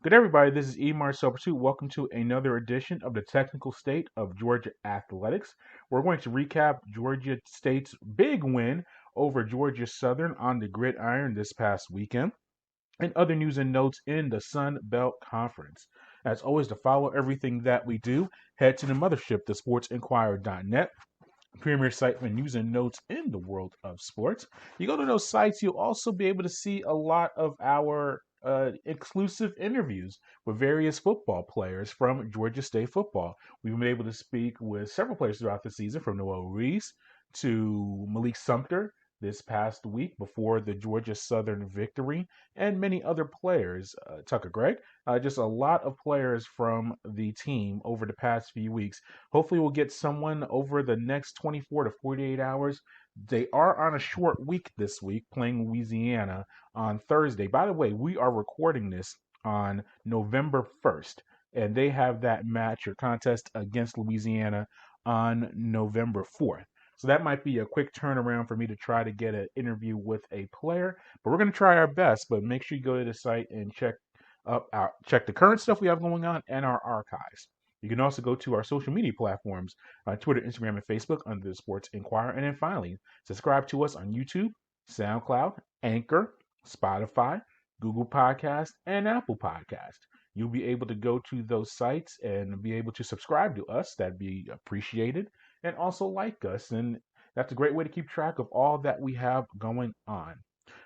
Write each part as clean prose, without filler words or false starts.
Good everybody, this is Emar Silversuit. Welcome to another edition of the Technical State of Georgia Athletics. We're going to recap Georgia State's big win over Georgia Southern on the gridiron this past weekend and other news and notes in the Sun Belt Conference. As always, to follow everything that we do, head to the mothership, the sportsinquirer.net, premier site for news and notes in the world of sports. You go to those sites, you'll also be able to see a lot of our exclusive interviews with various football players from Georgia State football. We've been able to speak with several players throughout the season, from Noel Reese to Malik Sumter this past week before the Georgia Southern victory, and many other players, Tucker Gregg, just a lot of players from the team over the past few weeks. Hopefully, we'll get someone over the next 24 to 48 hours. They are on a short week this week, playing Louisiana on Thursday. By the way, we are recording this on November 1st, and they have that match or contest against Louisiana on November 4th. So that might be a quick turnaround for me to try to get an interview with a player, but we're going to try our best. But make sure you go to the site and check the current stuff we have going on and our archives. You can also go to our social media platforms, Twitter, Instagram, and Facebook under the Sports Inquirer. And then finally, subscribe to us on YouTube, SoundCloud, Anchor, Spotify, Google Podcast, and Apple Podcast. You'll be able to go to those sites and be able to subscribe to us. That'd be appreciated. And also like us. And that's a great way to keep track of all that we have going on.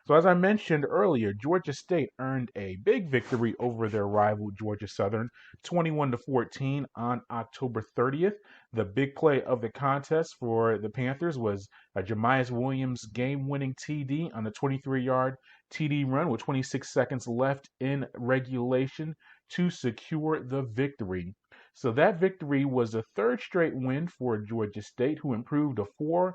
So, as I mentioned earlier, Georgia State earned a big victory over their rival Georgia Southern, 21-14 on October 30th. The big play of the contest for the Panthers was a Jamyest Williams game-winning TD on the 23-yard TD run with 26 seconds left in regulation to secure the victory. So that victory was a third straight win for Georgia State, who improved to 4-4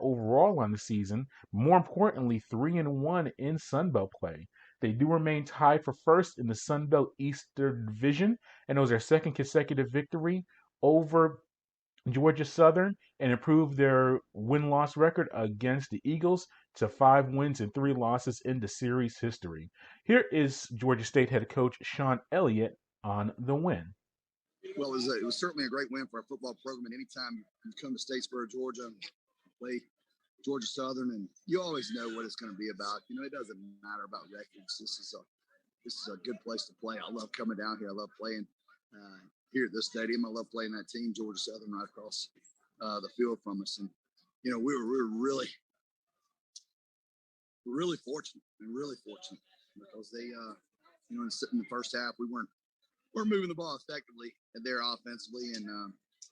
overall on the season. More importantly, 3-1 in Sun Belt play. They do remain tied for first in the Sun Belt Eastern Division, and it was their second consecutive victory over Georgia Southern and improved their win-loss record against the Eagles to 5 wins and 3 losses in the series history. Here is Georgia State head coach Shawn Elliott on the win. Well, it was certainly a great win for our football program. And anytime you come to Statesboro, Georgia, play Georgia Southern, and you always know what it's going to be about. You know, it doesn't matter about records. This is a good place to play. I love coming down here. I love playing here at this stadium. I love playing that team, Georgia Southern, right across the field from us. And you know, we were really fortunate, because they, you know, in the first half we weren't moving the ball effectively there offensively, and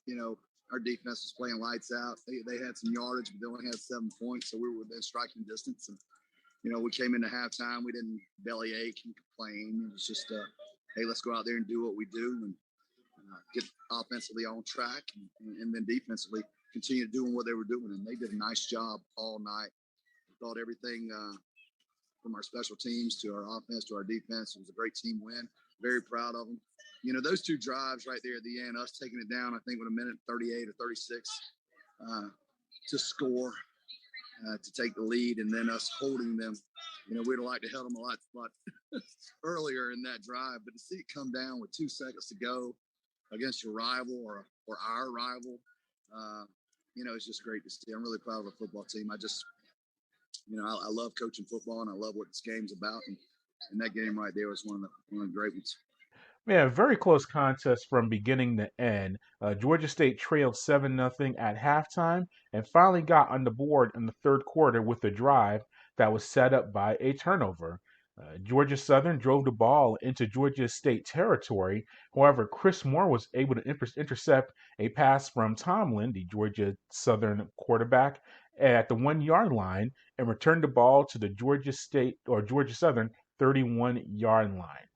you know, our defense was playing lights out. They had some yardage, but they only had 7 points, so we were within striking distance. And you know, we came into halftime, we didn't bellyache and complain. It was just, hey, let's go out there and do what we do, and get offensively on track, and then defensively continue doing what they were doing. And they did a nice job all night. I thought everything from our special teams to our offense to our defense, it was a great team win. Very proud of them. You know, those two drives right there at the end, us taking it down, I think, with a minute 38 or 36 to score, to take the lead, and then us holding them. You know, we'd have liked to held them a lot earlier in that drive, but to see it come down with 2 seconds to go against your rival or our rival, you know, it's just great to see. I'm really proud of the football team. You know, I love coaching football, and I love what this game's about. And that game right there was one of the great ones. Yeah, very close contest from beginning to end. Georgia State trailed 7-0 at halftime and finally got on the board in the third quarter with a drive that was set up by a turnover. Georgia Southern drove the ball into Georgia State territory. However, Chris Moore was able to intercept a pass from Tomlin, the Georgia Southern quarterback, at the 1-yard line and returned the ball to the Georgia Southern 31-yard line.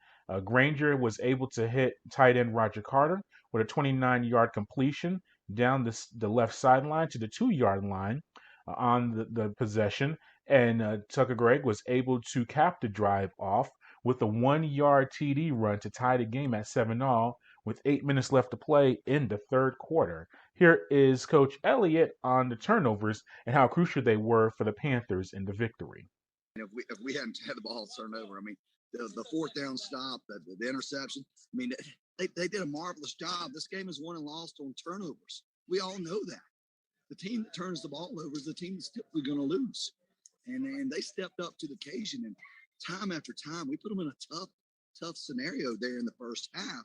Granger was able to hit tight end Roger Carter with a 29-yard completion down the left sideline to the 2-yard line on the possession. And Tucker Gregg was able to cap the drive off with a 1-yard TD run to tie the game at 7-all with 8 minutes left to play in the third quarter. Here is Coach Elliott on the turnovers and how crucial they were for the Panthers in the victory. And if we hadn't had the ball turned over, I mean, the fourth down stop, the interception. I mean, they did a marvelous job. This game is won and lost on turnovers. We all know that. The team that turns the ball over is the team that's typically going to lose. And they stepped up to the occasion. And time after time, we put them in a tough scenario there in the first half,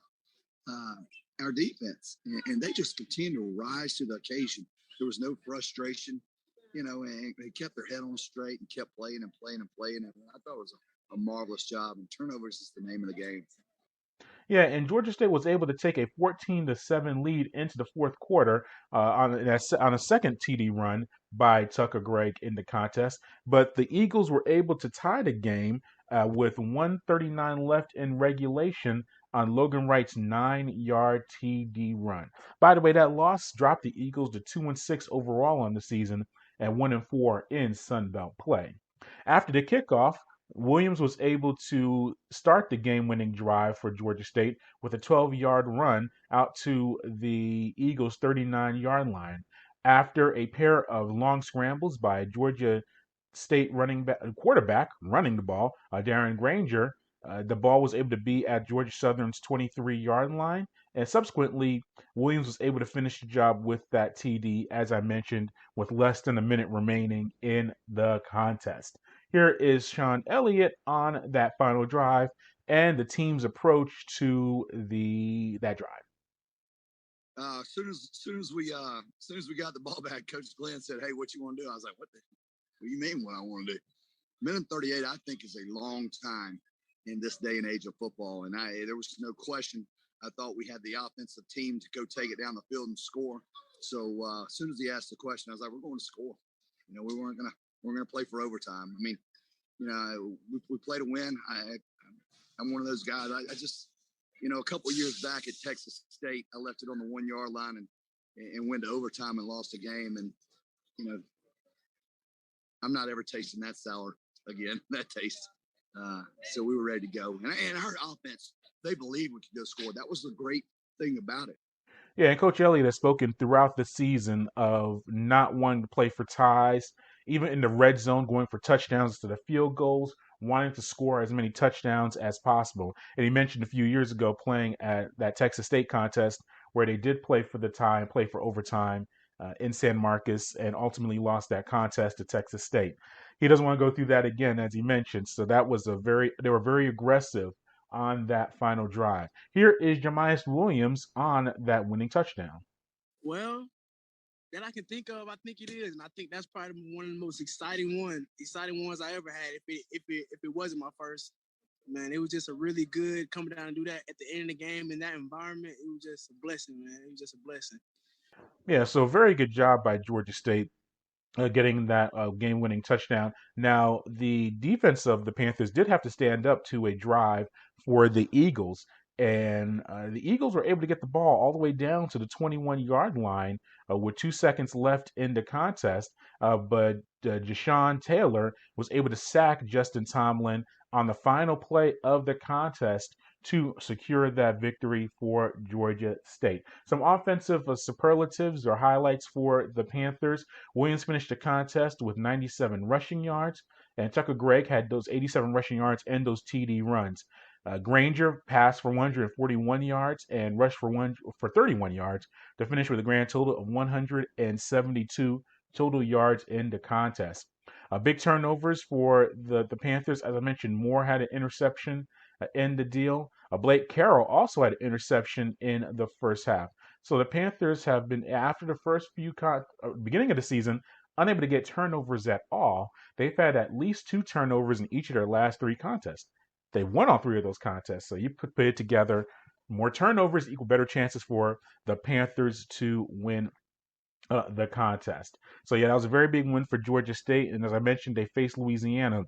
our defense. And they just continue to rise to the occasion. There was no frustration, and they kept their head on straight and kept playing and playing and playing. And I thought it was a marvelous job. And turnovers is the name of the game. Yeah, and Georgia State was able to take a 14-7 lead into the fourth quarter on a second TD run by Tucker Gregg in the contest. But the Eagles were able to tie the game with 1:39 left in regulation on Logan Wright's 9-yard TD run. By the way, that loss dropped the Eagles to 2-6 overall on the season and 1-4 in Sun Belt play. After the kickoff, Williams was able to start the game-winning drive for Georgia State with a 12-yard run out to the Eagles' 39-yard line. After a pair of long scrambles by Georgia State quarterback running the ball, Darren Granger, the ball was able to be at Georgia Southern's 23-yard line, and subsequently, Williams was able to finish the job with that TD, as I mentioned, with less than a minute remaining in the contest. Here is Shawn Elliott on that final drive and the team's approach to that drive. As soon as we got the ball back, Coach Glenn said, "Hey, what you want to do?" I was like, "What do you mean? What I want to do?" Minute 38, I think, is a long time in this day and age of football, and there was no question. I thought we had the offensive team to go take it down the field and score. So as soon as he asked the question, I was like, "We're going to score." We weren't gonna play for overtime. I mean, we play to win. I'm one of those guys. I just, a couple of years back at Texas State, I left it on the 1-yard line and went to overtime and lost a game. And, I'm not ever tasting that sour again, that taste. So we were ready to go. And our offense, they believed we could go score. That was the great thing about it. Yeah, and Coach Elliott has spoken throughout the season of not wanting to play for ties, even in the red zone, going for touchdowns instead of field goals, wanting to score as many touchdowns as possible. And he mentioned a few years ago playing at that Texas State contest where they did play for the tie and play for overtime in San Marcos and ultimately lost that contest to Texas State. He doesn't want to go through that again, as he mentioned. So they were very aggressive on that final drive. Here is Jamyest Williams on that winning touchdown. Well, that I can think of, I think it is, and I think that's probably one of the most exciting ones I ever had. If it wasn't my first, man, it was just a really good coming down and do that at the end of the game in that environment. It was just a blessing, man. It was just a blessing. Yeah, so very good job by Georgia State getting that game-winning touchdown. Now, the defense of the Panthers did have to stand up to a drive for the Eagles, and the Eagles were able to get the ball all the way down to the 21-yard line with 2 seconds left in the contest. But Jashawn Taylor was able to sack Justin Tomlin on the final play of the contest to secure that victory for Georgia State. Some offensive superlatives or highlights for the Panthers. Williams finished the contest with 97 rushing yards, and Tucker Gregg had those 87 rushing yards and those TD runs. Granger passed for 141 yards and rushed for 31 yards to finish with a grand total of 172 total yards in the contest. Big turnovers for the Panthers. As I mentioned, Moore had an interception in the deal. Blake Carroll also had an interception in the first half. So the Panthers have been, after the first beginning of the season, unable to get turnovers at all. They've had at least 2 turnovers in each of their last 3 contests. They won all 3 of those contests. So you put it together, more turnovers equal better chances for the Panthers to win the contest. So yeah, that was a very big win for Georgia State. And as I mentioned, they face Louisiana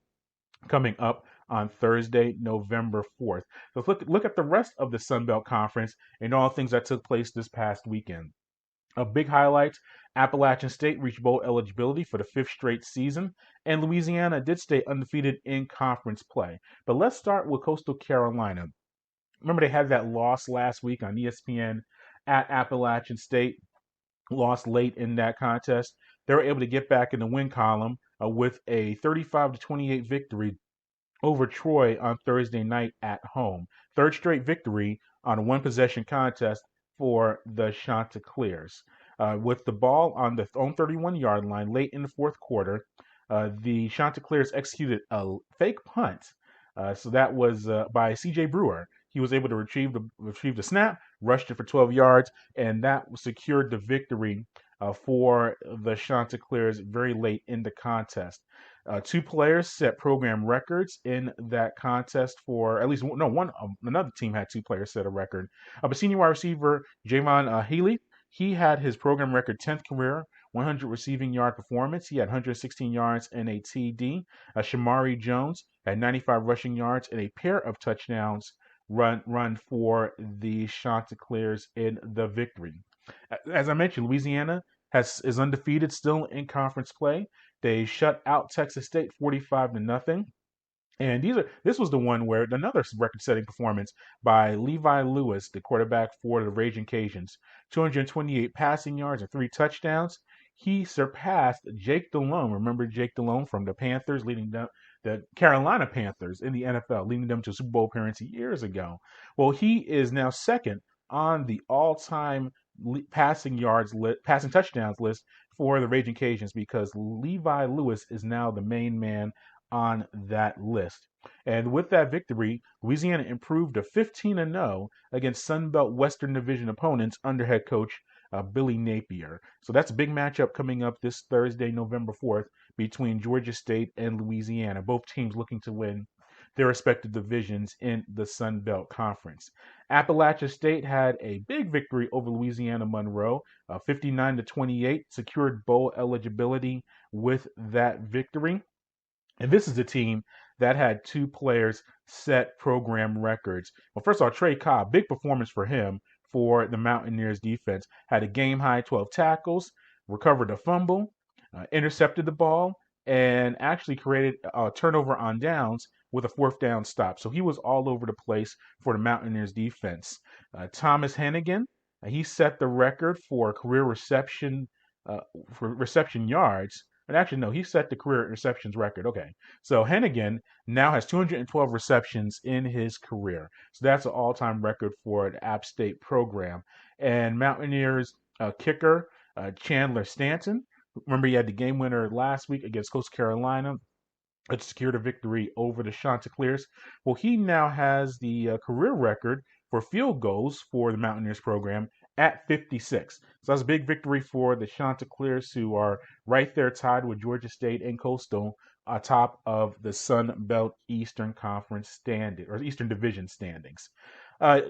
coming up on Thursday, November 4th. So let's look at the rest of the Sun Belt Conference and all the things that took place this past weekend. A big highlight, Appalachian State reached bowl eligibility for the 5th straight season, and Louisiana did stay undefeated in conference play. But let's start with Coastal Carolina. Remember, they had that loss last week on ESPN at Appalachian State, lost late in that contest. They were able to get back in the win column with a 35-28 victory over Troy on Thursday night at home. Third straight victory on a one-possession contest for the Chanticleers. With the ball on the own 31-yard line late in the fourth quarter, the Chanticleers executed a fake punt. So that was by C.J. Brewer. He was able to retrieve the snap, rushed it for 12 yards, and that secured the victory for the Chanticleers very late in the contest. Two players set program records in that contest for at least another team had two players set a record. But senior wide receiver Javon Healy, he had his program record 10th career 100 receiving yard performance. He had 116 yards and a TD. Shamari Jones had 95 rushing yards and a pair of touchdowns run for the Chanticleers in the victory. As I mentioned, Louisiana is undefeated still in conference play. They shut out Texas State 45-0. And this was the one where another record-setting performance by Levi Lewis, the quarterback for the Raging Cajuns. 228 passing yards and 3 touchdowns. He surpassed Jake Delhomme. Remember Jake Delhomme from the Panthers, leading the Carolina Panthers in the NFL, leading them to a Super Bowl appearance years ago. Well, he is now second on the all-time passing touchdowns list for the Raging Cajuns because Levi Lewis is now the main man on that list. And with that victory, Louisiana improved to 15-0 against Sunbelt Western Division opponents under head coach Billy Napier. So that's a big matchup coming up this Thursday, November 4th, between Georgia State and Louisiana, both teams looking to win their respective divisions in the Sun Belt Conference. Appalachian State had a big victory over Louisiana Monroe, 59-28, secured bowl eligibility with that victory. And this is a team that had two players set program records. Well, first of all, Trey Cobb, big performance for him for the Mountaineers defense. Had a game-high 12 tackles, recovered a fumble, intercepted the ball, and actually created a turnover on downs with a fourth down stop. So he was all over the place for the Mountaineers defense. Thomas Hennigan, he set the record for career reception yards. But actually, no, he set the career receptions record. Okay. So Hennigan now has 212 receptions in his career. So that's an all-time record for the App State program. And Mountaineers kicker Chandler Stanton. Remember, he had the game winner last week against Coastal Carolina. It secured a victory over the Chanticleers. Well, he now has the career record for field goals for the Mountaineers program at 56. So that's a big victory for the Chanticleers, who are right there tied with Georgia State and Coastal atop of the Sun Belt Eastern Conference standing or Eastern Division standings.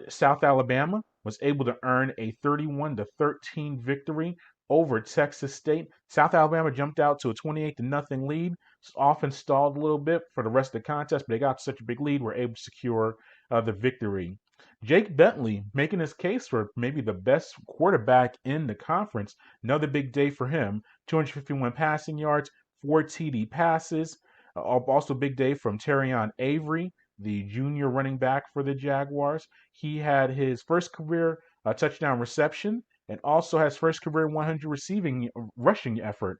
South Alabama was able to earn a 31-13 victory over Texas State. South Alabama jumped out to a 28-0 lead. Often stalled a little bit for the rest of the contest, but they got such a big lead, were able to secure the victory. Jake Bentley making his case for maybe the best quarterback in the conference. Another big day for him. 251 passing yards, 4 TD passes. Also a big day from Terrion Avery, the junior running back for the Jaguars. He had his first career touchdown reception and also has first career 100 rushing effort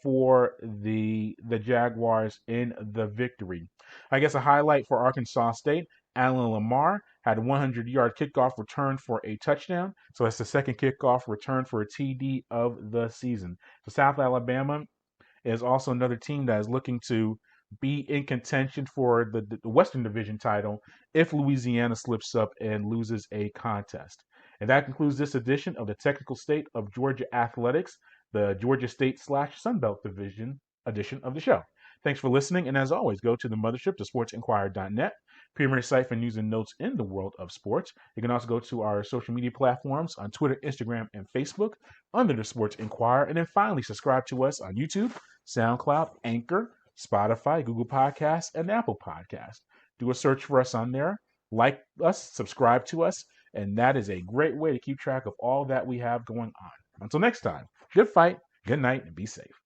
for the Jaguars in the victory. I guess a highlight for Arkansas State, Alan Lamar had a 100-yard kickoff return for a touchdown. So that's the second kickoff return for a TD of the season. So South Alabama is also another team that is looking to be in contention for the Western Division title if Louisiana slips up and loses a contest. And that concludes this edition of the Technical State of Georgia Athletics, the Georgia State / Sunbelt Division edition of the show. Thanks for listening, and as always, go to the mothership, to sportsinquirer.net, premier site for news and notes in the world of sports. You can also go to our social media platforms on Twitter, Instagram, and Facebook under the Sports Inquirer. And then finally, subscribe to us on YouTube, SoundCloud, Anchor, Spotify, Google Podcasts, and Apple Podcasts. Do a search for us on there. Like us, subscribe to us, and that is a great way to keep track of all that we have going on. Until next time, good fight, good night, and be safe.